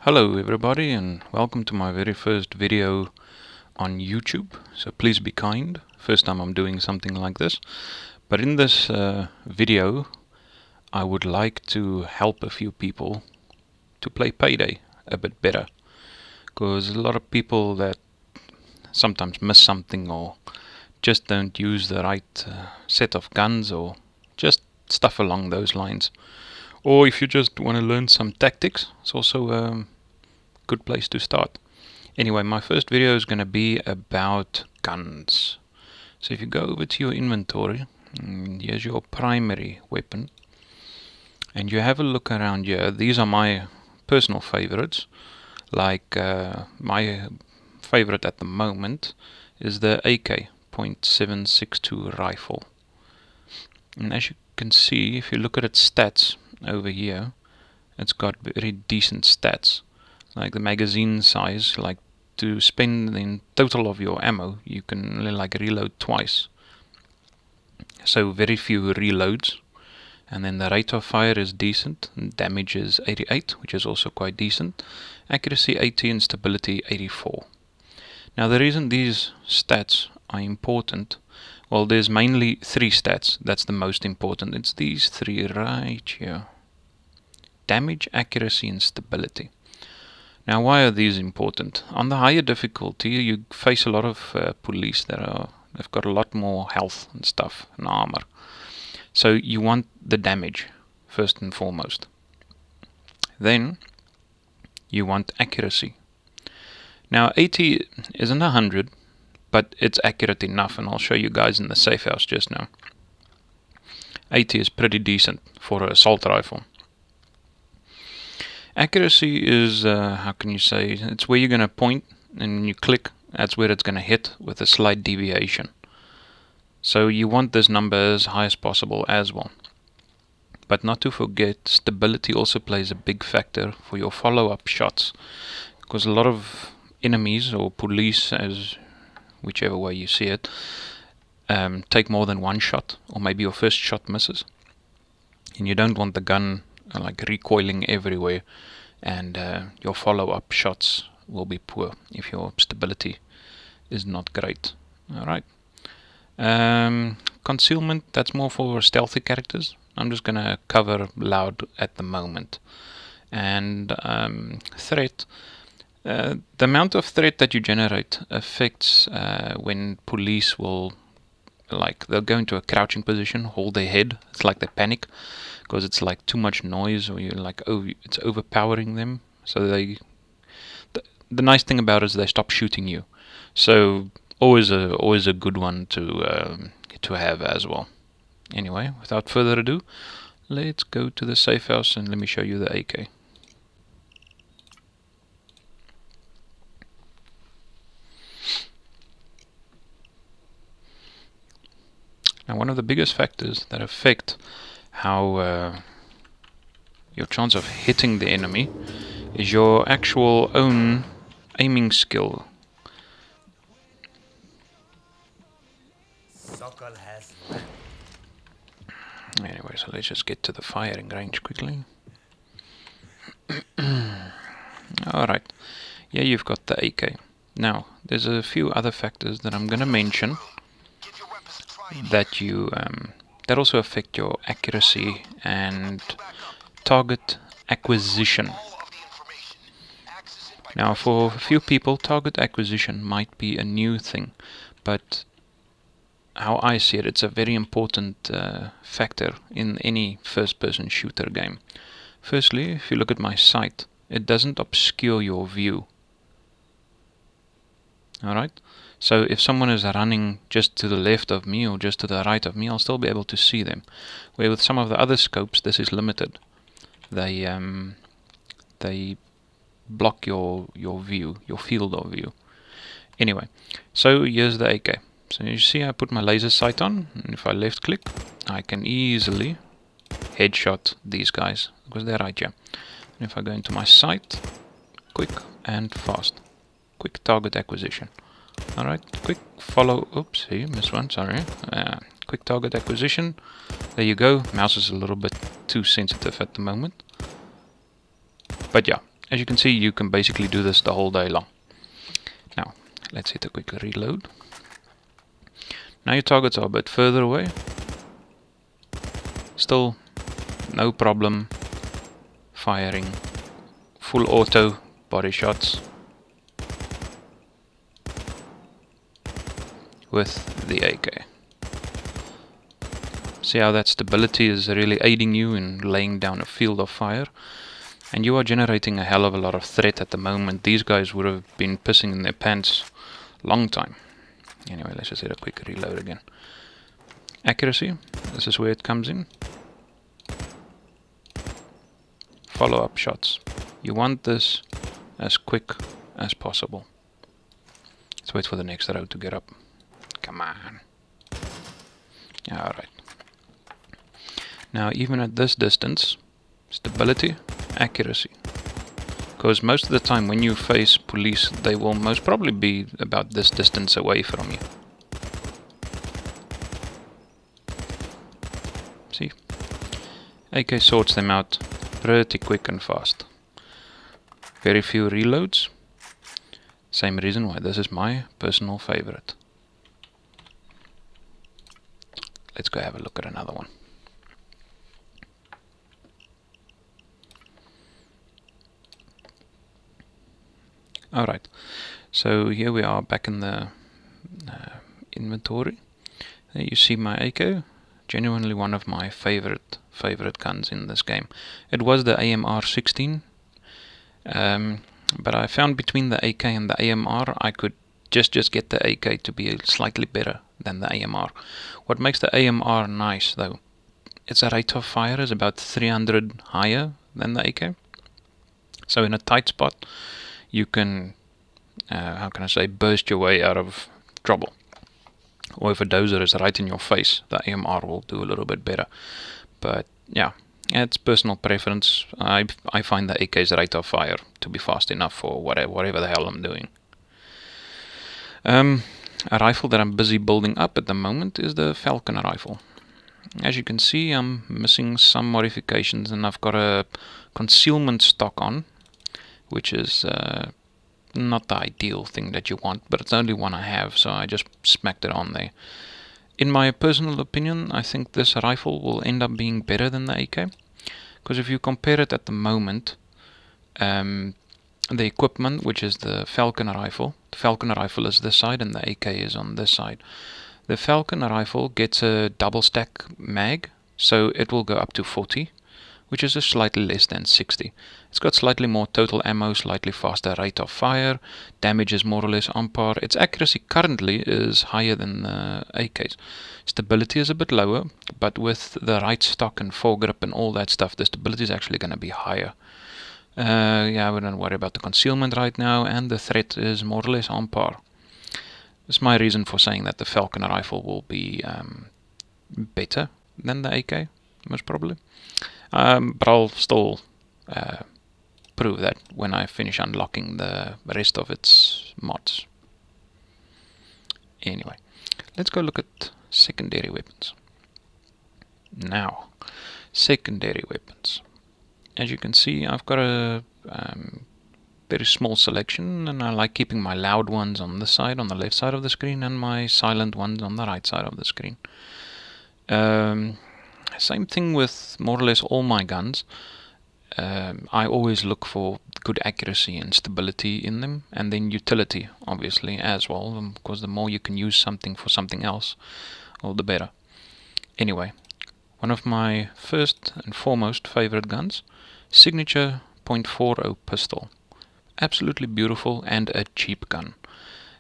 Hello everybody, and welcome to my very first video on YouTube. So please be kind. First time I'm doing something like this. But in this video I would like to help a few people to play Payday a bit better. Because a lot of people that sometimes miss something or just don't use the right set of guns or just stuff along those lines. Or if you just want to learn some tactics, it's also a good place to start. Anyway, my first video is going to be about guns. So if you go over to your inventory, here's your primary weapon, and you have a look around here. These are my personal favorites. Like my favorite at the moment is the AK .762 rifle. And as you can see, if you look at its stats over here, it's got very decent stats. Like the magazine size, like to spend in total of your ammo, you can like reload twice. So very few reloads. And then the rate of fire is decent. Damage is 88, which is also quite decent. Accuracy 80 and stability 84. Now the reason these stats are important, well, there's mainly three stats that's the most important. It's these three right here: damage, accuracy and stability. Now, why are these important? On the higher difficulty, you face a lot of police they've got a lot more health and stuff and armor. So you want the damage first and foremost. Then you want accuracy. Now 80 isn't 100, but it's accurate enough, and I'll show you guys in the safe house just now. 80 is pretty decent for an assault rifle. Accuracy is, how can you say, it's where you're going to point and when you click, that's where it's going to hit with a slight deviation. So you want this number as high as possible as well. But not to forget, stability also plays a big factor for your follow-up shots. Because a lot of enemies or police, as whichever way you see it, take more than one shot, or maybe your first shot misses. And you don't want the gun like recoiling everywhere, and your follow-up shots will be poor if your stability is not great. Alright. Concealment, that's more for stealthy characters. I'm just gonna cover loud at the moment. And threat, the amount of threat that you generate affects when police will, like, they'll go into a crouching position, hold their head. It's like they panic because it's like too much noise, or it's overpowering them. So the nice thing about it is they stop shooting you. So always a good one to have as well. Anyway, without further ado, let's go to the safe house and let me show you the AK. Now, one of the biggest factors that affect how your chance of hitting the enemy is your actual own aiming skill. Anyway, so let's just get to the firing range quickly. Alright, yeah, you've got the AK. Now, there's a few other factors that I'm going to mention that that also affect your accuracy and target acquisition. Now, for a few people, target acquisition might be a new thing, but how I see it, it's a very important factor in any first-person shooter game. Firstly, if you look at my sight, it doesn't obscure your view. Alright? So if someone is running just to the left of me or just to the right of me, I'll still be able to see them. Where with some of the other scopes, this is limited. They block your view, your field of view. Anyway, so here's the AK. So you see I put my laser sight on, and if I left click, I can easily headshot these guys, because they're right here. And if I go into my sight, quick and fast. Quick target acquisition. Alright, quick follow, oops, here, missed one, sorry. Quick target acquisition. There you go. Mouse is a little bit too sensitive at the moment. But yeah, As you can see, you can basically do this the whole day long. Now, let's hit a quick reload. Now your targets are a bit further away. Still, no problem firing full auto body shots with the AK. See how that stability is really aiding you in laying down a field of fire. And you are generating a hell of a lot of threat at the moment. These guys would have been pissing in their pants long time. Anyway, let's just hit a quick reload again. Accuracy, this is where it comes in. Follow-up shots. You want this as quick as possible. Let's wait for the next row to get up. Come on. Alright. Now, even at this distance, stability, accuracy. Because most of the time when you face police, they will most probably be about this distance away from you. See? AK sorts them out pretty quick and fast. Very few reloads. Same reason why this is my personal favorite. Let's go have a look at another one. Alright, so here we are back in the inventory. There you see my AK, genuinely one of my favorite guns in this game. It was the AMR-16, but I found between the AK and the AMR I could just get the AK to be slightly better than the AMR. What makes the AMR nice though, its rate of fire is about 300 higher than the AK. So in a tight spot you can, how can I say, burst your way out of trouble. Or if a dozer is right in your face, the AMR will do a little bit better. But yeah, it's personal preference. I find the AK's rate of fire to be fast enough for whatever the hell I'm doing. A rifle that I'm busy building up at the moment is the Falcon rifle. As you can see, I'm missing some modifications, and I've got a concealment stock on, which is not the ideal thing that you want, but it's the only one I have, so I just smacked it on there. In my personal opinion, I think this rifle will end up being better than the AK, because if you compare it at the moment, the equipment, which is the Falcon rifle is this side and the AK is on this side. The Falcon rifle gets a double stack mag, so it will go up to 40, which is just slightly less than 60. It's got slightly more total ammo, slightly faster rate of fire, damage is more or less on par. Its accuracy currently is higher than the AK's. Stability is a bit lower, but with the right stock and foregrip and all that stuff, the stability is actually going to be higher. Yeah, we don't worry about the concealment right now, and the threat is more or less on par. That's my reason for saying that the Falcon rifle will be better than the AK, most probably. But I'll still prove that when I finish unlocking the rest of its mods. Anyway, let's go look at secondary weapons. Now, secondary weapons. As you can see, I've got a very small selection, and I like keeping my loud ones on this side, on the left side of the screen, and my silent ones on the right side of the screen. Same thing with more or less all my guns. I always look for good accuracy and stability in them, and then utility, obviously, as well, because the more you can use something for something else, all the better. Anyway, one of my first and foremost favorite guns, Signature .40 pistol. Absolutely beautiful and a cheap gun.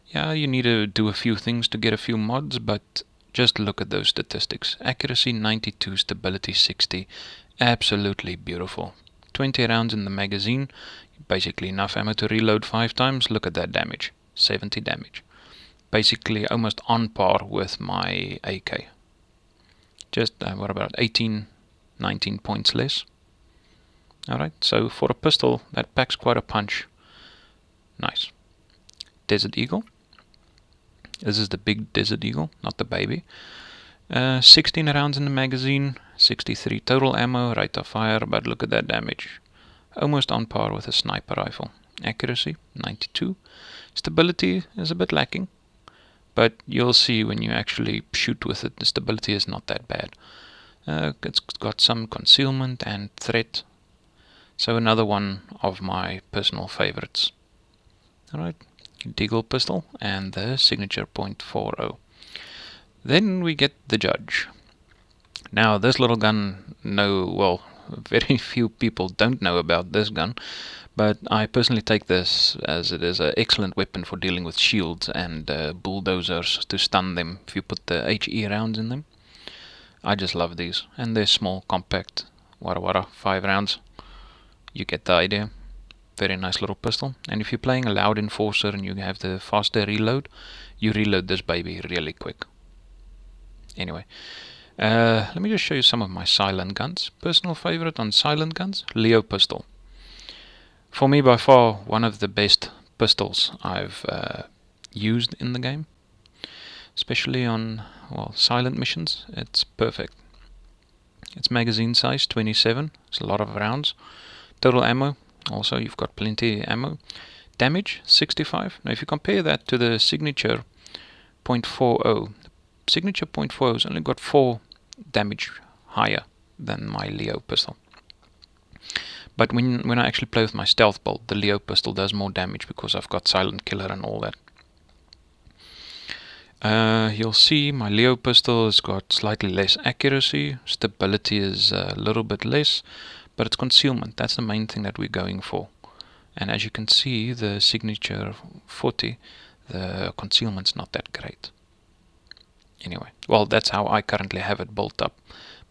Yeah, you need to do a few things to get a few mods, but just look at those statistics. Accuracy 92, stability 60. Absolutely beautiful. 20 rounds in the magazine, basically enough ammo to reload 5 times. Look at that damage, 70 damage. Basically almost on par with my AK. Just, what about 18, 19 points less. Alright, so for a pistol, that packs quite a punch. Nice. Desert Eagle. This is the big Desert Eagle, not the baby. 16 rounds in the magazine, 63 total ammo, rate of fire, but look at that damage. almost on par with a sniper rifle. Accuracy 92. Stability is a bit lacking, but you'll see when you actually shoot with it, the stability is not that bad. It's got some concealment and threat, so another one of my personal favorites. Alright, Deagle pistol and the signature .40. Then we get the Judge. Now this little gun, very few people don't know about this gun, but I personally take this as it is an excellent weapon for dealing with shields and bulldozers to stun them if you put the HE rounds in them. I just love these, and they're small, compact, 5 rounds. You get the idea. Very nice little pistol. And if you're playing a loud enforcer and you have the faster reload, you reload this baby really quick. Anyway, let me just show you some of my silent guns. Personal favorite on silent guns, Leo pistol. For me, by far, one of the best pistols I've used in the game. Especially on, silent missions, it's perfect. Its magazine size, 27. It's a lot of rounds. Total ammo, also you've got plenty of ammo. Damage, 65. Now if you compare that to the signature .40, signature .40 has only got 4 damage higher than my Leo pistol. But when I actually play with my stealth bolt, the Leo pistol does more damage because I've got silent killer and all that. You'll see my Leo pistol has got slightly less accuracy, stability is a little bit less, but it's concealment. That's the main thing that we're going for. And as you can see, the signature 40, the concealment's not that great. Anyway, that's how I currently have it built up.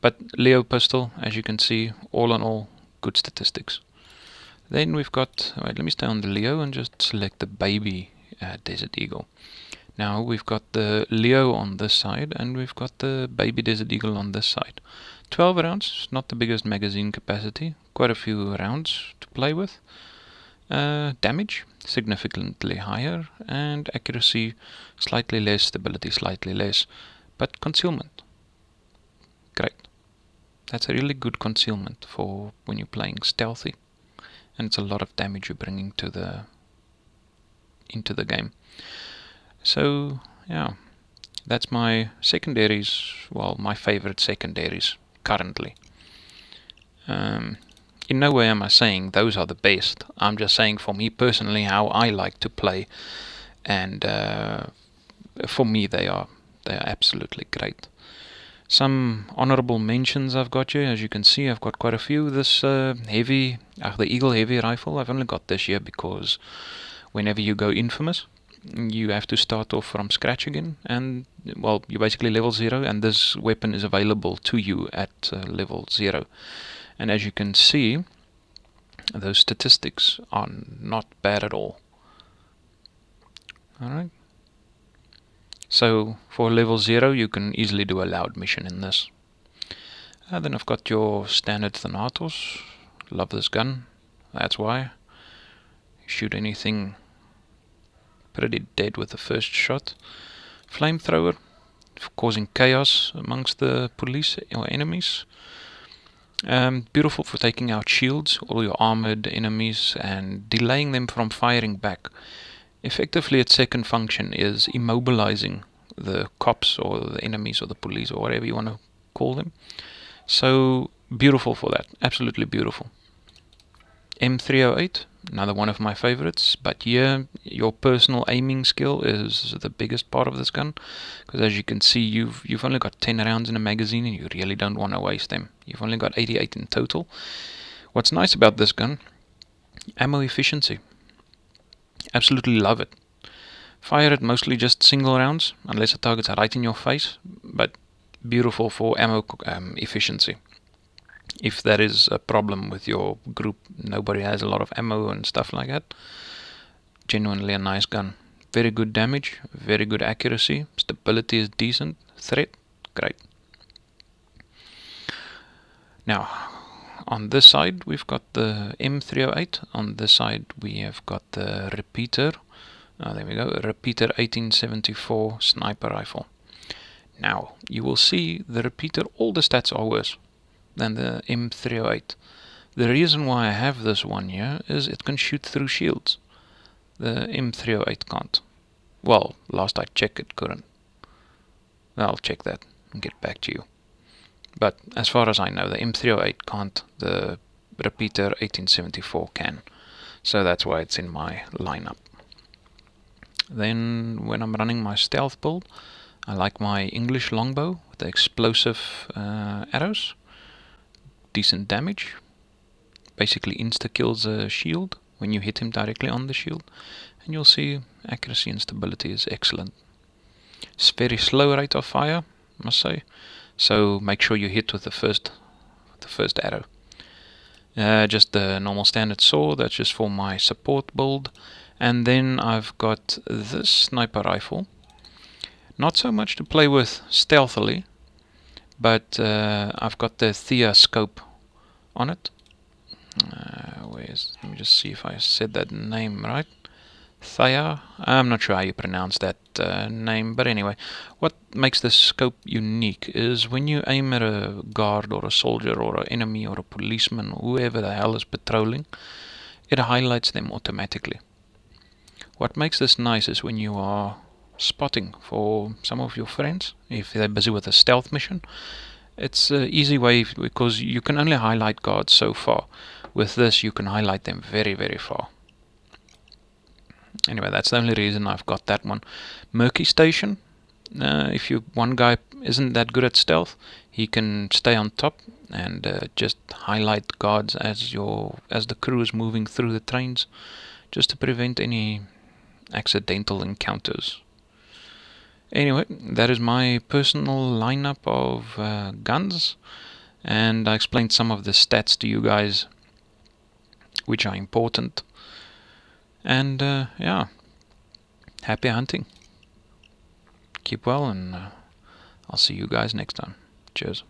But Leo pistol, as you can see, all in all, good statistics. Then we've got, let me stay on the Leo and just select the baby Desert Eagle. Now we've got the Leo on this side and we've got the baby Desert Eagle on this side. 12 rounds, not the biggest magazine capacity, quite a few rounds to play with. Damage, significantly higher, and accuracy, slightly less, stability, slightly less, but concealment, great. That's a really good concealment for when you're playing stealthy, and it's a lot of damage you're bringing into the game. So yeah, that's my secondaries, my favorite secondaries currently. In no way am I saying those are the best. I'm just saying for me personally how I like to play, and for me they are absolutely great. Some honorable mentions I've got here. As you can see, I've got quite a few. This the Eagle Heavy Rifle, I've only got this here because whenever you go infamous, you have to start off from scratch again, and you're basically level 0, and this weapon is available to you at level 0. And as you can see, those statistics are not bad at all. Alright. So for level 0 you can easily do a loud mission in this. Then I've got your standard Thanatos. Love this gun. That's why. Shoot anything pretty dead with the first shot. Flamethrower, causing chaos amongst the police or enemies. Beautiful for taking out shields, all your armored enemies, and delaying them from firing back. Effectively, its second function is immobilizing the cops or the enemies or the police or whatever you want to call them. So beautiful for that, absolutely beautiful. M308, another one of my favorites, but here your personal aiming skill is the biggest part of this gun, because as you can see, you've only got 10 rounds in a magazine and you really don't want to waste them. You've only got 88 in total. What's nice about this gun, ammo efficiency. Absolutely love it. Fire it mostly just single rounds, unless the target's right in your face, but beautiful for ammo efficiency. If that is a problem with your group, nobody has a lot of ammo and stuff like that, genuinely a nice gun. Very good damage, very good accuracy, stability is decent, threat, great. Now, on this side we've got the M308, on this side we have got the repeater, there we go, repeater 1874 sniper rifle. Now, you will see the repeater, all the stats are worse than the M308. The reason why I have this one here is it can shoot through shields. The M308 can't. Well, last I checked it couldn't. I'll check that and get back to you. But as far as I know, the M308 can't. The repeater 1874 can. So that's why it's in my lineup. Then when I'm running my stealth build, I like my English longbow with the explosive arrows. Decent damage. Basically insta-kills a shield when you hit him directly on the shield. And you'll see accuracy and stability is excellent. It's very slow rate of fire, I must say. So make sure you hit with the first arrow. Just the normal standard sword, that's just for my support build. And then I've got this sniper rifle. Not so much to play with stealthily, but I've got the Thea scope on it. Let me just see if I said that name right. Thea. I'm not sure how you pronounce that name, but anyway, what makes this scope unique is when you aim at a guard or a soldier or an enemy or a policeman or whoever the hell is patrolling, it highlights them automatically. What makes this nice is when you are spotting for some of your friends, if they're busy with a stealth mission, it's an easy way because you can only highlight guards so far. With this you can highlight them very, very far. Anyway, that's the only reason I've got that one. Murky Station, if one guy isn't that good at stealth, he can stay on top and just highlight guards as the crew is moving through the trains, just to prevent any accidental encounters. Anyway, that is my personal lineup of guns, and I explained some of the stats to you guys which are important. And yeah, happy hunting. Keep well, and I'll see you guys next time. Cheers.